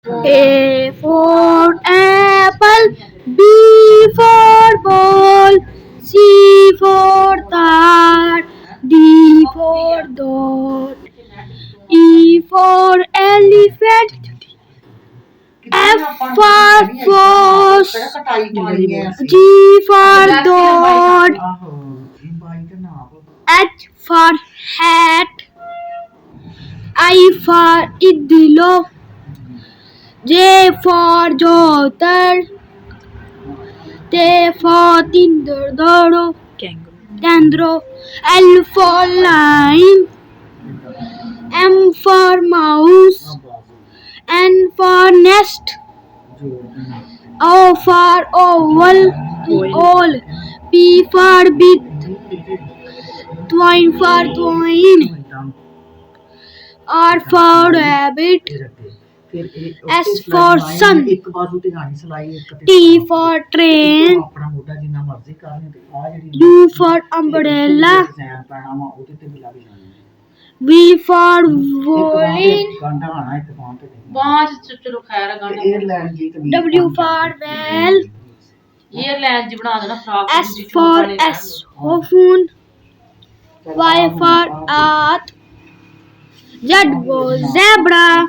A for apple, B for ball, C for cat, D for dog, E for elephant, F for fox, G for dog, H for hat, I for idlo, J for jotter, T for tindaro, kangaroo, L for lion, M for mouse, N for nest, O for owl, P for bit, twine for twine, R for rabbit, S for sun, T for train, U for umbrella, V for violin, W for well, S for phone, Y for earth, Z for zebra.